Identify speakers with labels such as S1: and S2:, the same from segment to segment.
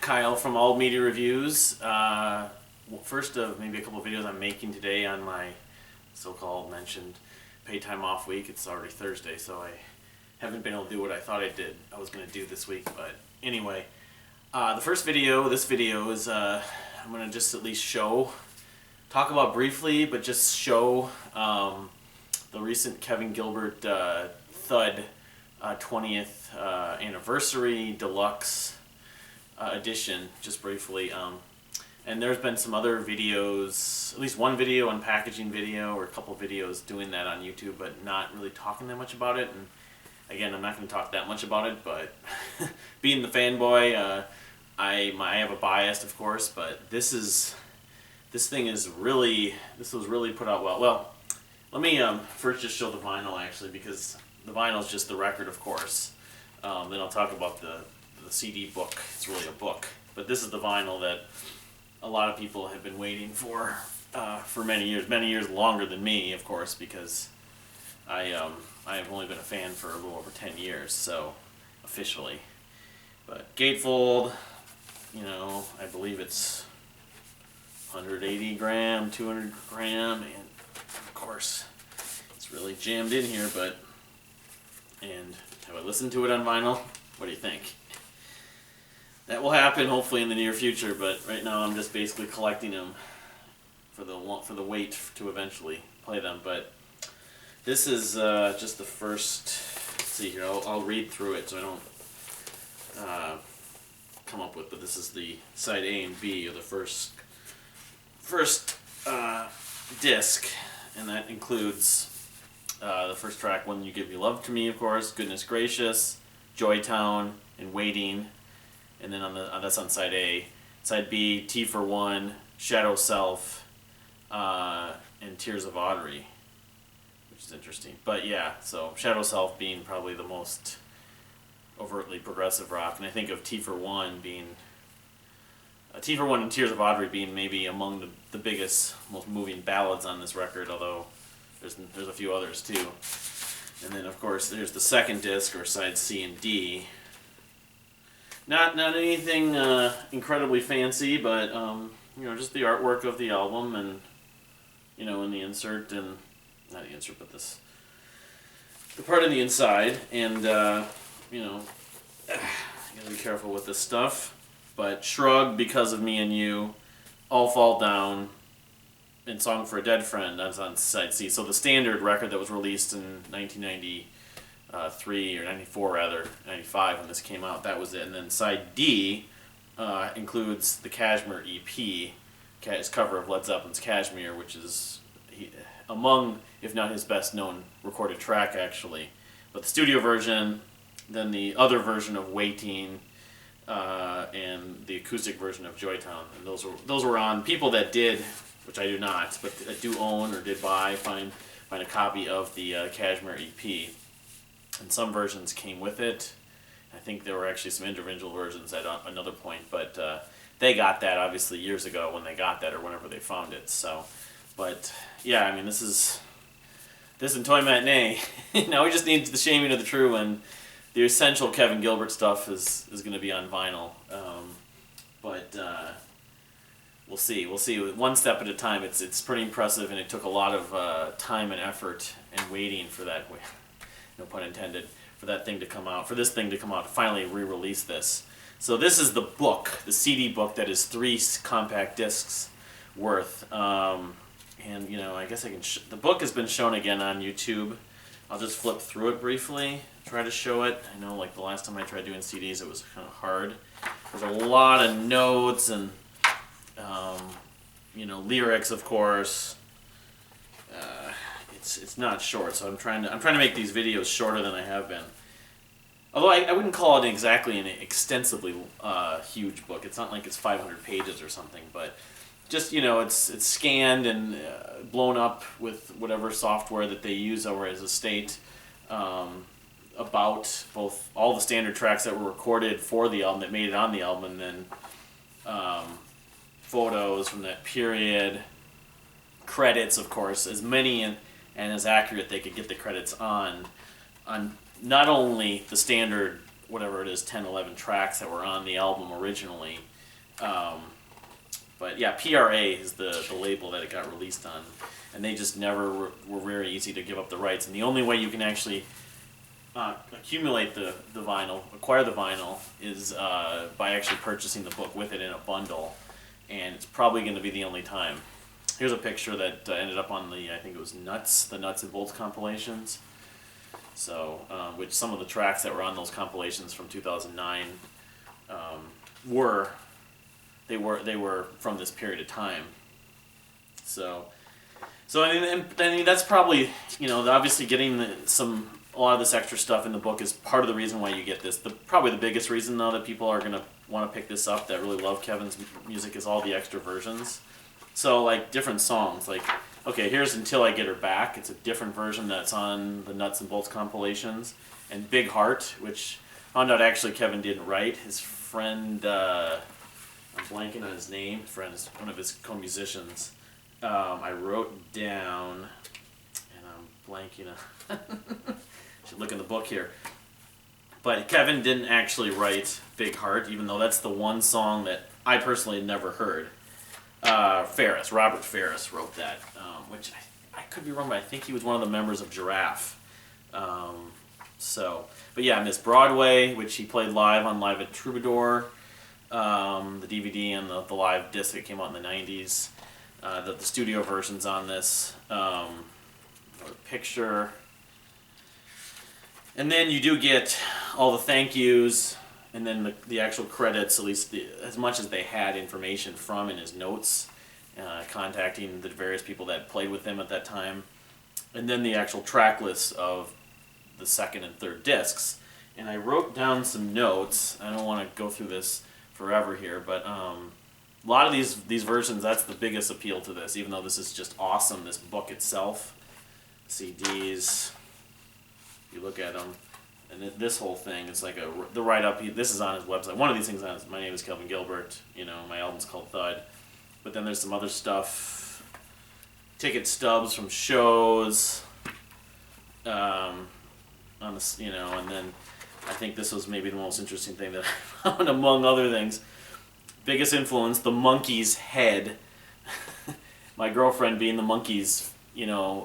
S1: Kyle from All Media Reviews. First of maybe a couple of videos I'm making today on my so-called mentioned paid time off week. It's already Thursday, so I haven't been able to do what I thought I was going to do this week. But anyway, the first video, this video is I'm going to just at least talk about briefly, but just show the recent Kevin Gilbert THUD 20th Anniversary Deluxe edition, just briefly. And there's been some other videos, at least one video, unpackaging video, or a couple videos doing that on YouTube, but not really talking that much about it. And again, I'm not going to talk that much about it, but being the fanboy, I have a bias, of course, but this was really put out well. Well, let me first just show the vinyl, actually, because the vinyl is just the record, of course. Then I'll talk about the CD book. It's really a book, but this is the vinyl that a lot of people have been waiting for many years longer than me, of course, because I have only been a fan for a little over 10 years, so officially. But Gatefold, you know, I believe it's 180 gram, 200 gram, and of course it's really jammed in here. And have I listened to it on vinyl? What do you think? That will happen hopefully in the near future, but right now I'm just basically collecting them for the wait to eventually play them. But this is just the first. Let's see here, I'll read through it so I don't come up with. But this is the side A and B, or the first disc, and that includes the first track, When You Give Your Love to Me, of course, Goodness Gracious, Joytown, and Waiting. And then that's on side A. Side B, T for One, Shadow Self, and Tears of Audrey, which is interesting. But yeah, so Shadow Self being probably the most overtly progressive rock, and I think of T for One and Tears of Audrey being maybe among the biggest, most moving ballads on this record, although there's a few others too. And then of course there's the second disc, or side C and D. Not anything incredibly fancy, but you know, just the artwork of the album, and you know, in the insert, and not the insert, but the part on the inside, and you know, gotta be careful with this stuff. But Shrug, Because of Me and You, All Fall Down, and Song for a Dead Friend, that's on side C. So the standard record that was released in 1993, or 94 rather, 95 when this came out, that was it. And then side D includes the Kashmir EP, his cover of Led Zeppelin's Kashmir, which is among, if not his best known recorded track, actually. But the studio version, then the other version of Waiting, and the acoustic version of Joytown, and those were on. People that did, which I do not, but I do own or did buy, find a copy of the Kashmir EP, and some versions came with it. I think there were actually some individual versions at another point, but they got that obviously years ago when they got that, or whenever they found it. So, but yeah, I mean, this and Toy Matinee. Now we just need the Shaming of the True, and the essential Kevin Gilbert stuff is going to be on vinyl. But we'll see. One step at a time. It's pretty impressive, and it took a lot of time and effort and waiting for that. No pun intended. For that thing to come out. For this thing to come out to finally re-release this. So this is the book, the CD book that is 3 compact discs worth. And you know, I guess I can. The book has been shown again on YouTube. I'll just flip through it briefly, try to show it. I know, like the last time I tried doing CDs, it was kind of hard. There's a lot of notes and, you know, lyrics, of course. It's not short, so I'm trying to make these videos shorter than I have been. Although I wouldn't call it exactly an extensively huge book. It's not like it's 500 pages or something, but just, you know, it's scanned and blown up with whatever software that they use over as a state, about both all the standard tracks that were recorded for the album, that made it on the album, and then photos from that period, credits, of course, as many and as accurate they could get the credits on not only the standard, whatever it is, 10, 11 tracks that were on the album originally, But yeah, PRA is the label that it got released on, and they just never were very easy to give up the rights. And the only way you can actually accumulate the vinyl, acquire the vinyl, is by actually purchasing the book with it in a bundle, and it's probably going to be the only time. Here's a picture that ended up on the, I think it was the Nuts and Bolts compilations. So, which some of the tracks that were on those compilations from 2009 were from this period of time. So I mean that's probably, obviously getting a lot of this extra stuff in the book is part of the reason why you get this. Probably the biggest reason though that people are gonna want to pick this up that really love Kevin's music is all the extra versions. So like different songs, like okay, here's Until I Get Her Back. It's a different version that's on the Nuts and Bolts compilations, and Big Heart, which I found out actually Kevin didn't write. His friend, I'm blanking on his name. Friend is one of his co-musicians. I wrote down, and I'm blanking on. Should look in the book here. But Kevin didn't actually write Big Heart, even though that's the one song that I personally had never heard. Robert Ferris wrote that, which I could be wrong, but I think he was one of the members of Giraffe. But yeah, Miss Broadway, which he played live on Live at Troubadour, the DVD and the live disc that came out in the 90s, the studio versions on this, picture. And then you do get all the thank yous, and then the actual credits, at least as much as they had information from in his notes, contacting the various people that played with him at that time, and then the actual track lists of the second and third discs. And I wrote down some notes. I don't want to go through this forever here, but a lot of these versions, that's the biggest appeal to this, even though this is just awesome, this book itself. CDs, you look at them, and this whole thing is like the write-up. This is on his website. One of these things my name is Kevin Gilbert. My album's called THUD. But then there's some other stuff, ticket stubs from shows, on the, and then I think this was maybe the most interesting thing that I found among other things. Biggest influence, the Monkees' head. My girlfriend, being the Monkees,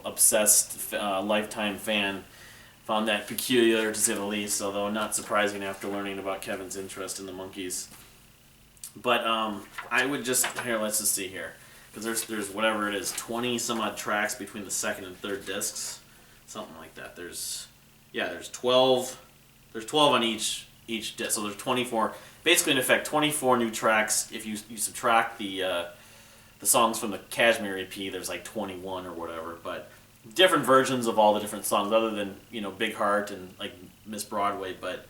S1: obsessed lifetime fan, found that peculiar to say the least, although not surprising after learning about Kevin's interest in the Monkees. But I would just, let's just see here, because there's whatever it is, 20 some odd tracks between the second and third discs, something like that. There's 12 on each disc, so there's 24, basically in effect 24 new tracks. If you subtract the songs from the Kashmir EP, there's like 21 or whatever, but different versions of all the different songs, other than Big Heart and like Miss Broadway. But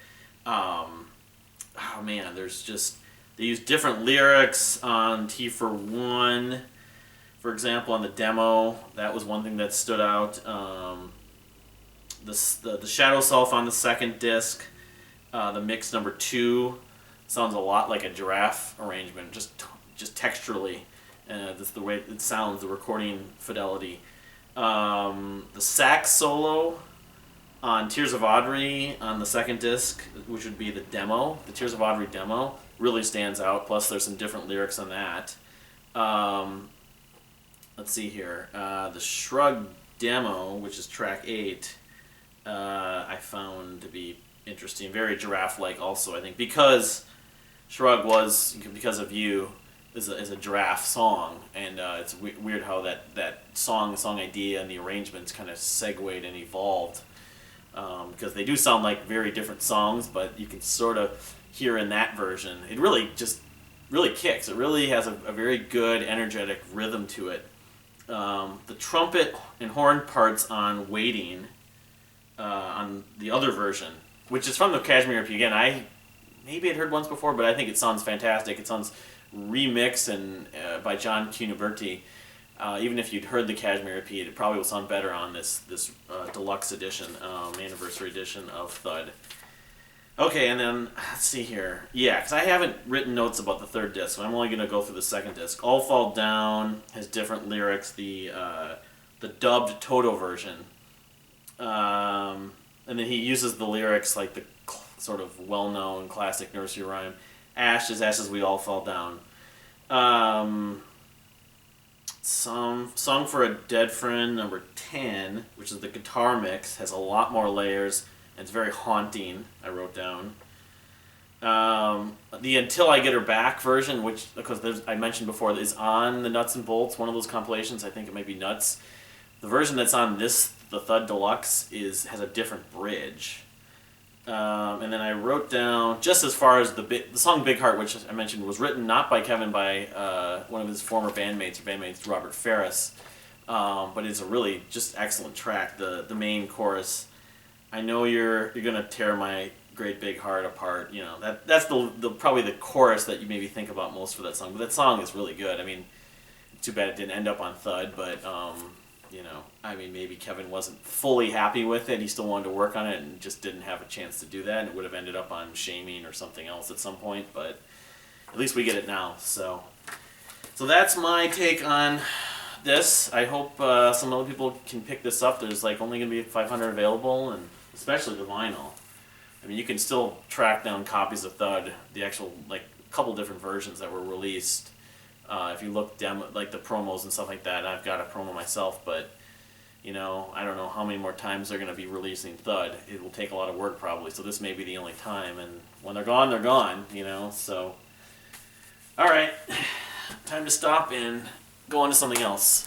S1: there's just, they use different lyrics on T for One, for example, on the demo. That was one thing that stood out. The Shadow Self on the second disc, the mix number 2 sounds a lot like a Giraffe arrangement, just texturally. That's the way it sounds, the recording fidelity. The sax solo on Tears of Audrey on the second disc, which would be the demo, the Tears of Audrey demo, really stands out. Plus there's some different lyrics on that. Let's see here. The Shrug demo, which is track 8, I found to be interesting. Very Giraffe-like also, I think, because Shrug was, because of You, is a Giraffe song, and it's weird how that song idea and the arrangements kind of segued and evolved, because they do sound like very different songs, but you can sort of hear in that version, it really kicks. It really has a very good, energetic rhythm to it. The trumpet and horn parts on Waiting, on the other version, which is from the Kashmir EP. Again, I maybe had heard once before, but I think it sounds fantastic. It sounds remixed and by John Cuniberti. Even if you'd heard the Kashmir EP, it probably will sound better on this deluxe edition, anniversary edition of THUD. Okay, and then let's see here. Yeah, because I haven't written notes about the third disc, so I'm only going to go through the second disc. All Fall Down has different lyrics. The dubbed Toto version, and then he uses the lyrics like the sort of well-known classic nursery rhyme, "Ashes, ashes, we all fall down." Song for a Dead Friend number 10, which is the guitar mix, has a lot more layers and it's very haunting. I wrote down. The Until I Get Her Back version, which because I mentioned before, is on the Nuts and Bolts, one of those compilations. I think it might be Nuts. The version that's on this, the THUD Deluxe, has a different bridge. And then I wrote down, just as far as the song Big Heart, which I mentioned was written not by Kevin, by one of his former bandmates, Robert Ferris, but it's a really just excellent track. The main chorus, I know you're gonna tear my great big heart apart. You know, that's the probably the chorus that you maybe think about most for that song. But that song is really good. I mean, too bad it didn't end up on THUD, but you know, I mean, maybe Kevin wasn't fully happy with it. He still wanted to work on it and just didn't have a chance to do that. And it would have ended up on Shaming or something else at some point, but at least we get it now. So that's my take on this. I hope some other people can pick this up. There's like only going to be 500 available, and especially the vinyl. I mean, you can still track down copies of THUD, the actual, like, couple different versions that were released. If you look down, like the promos and stuff like that, I've got a promo myself, but, you know, I don't know how many more times they're going to be releasing THUD. It will take a lot of work probably, so this may be the only time, and when they're gone, you know, so. Alright, time to stop and go on to something else.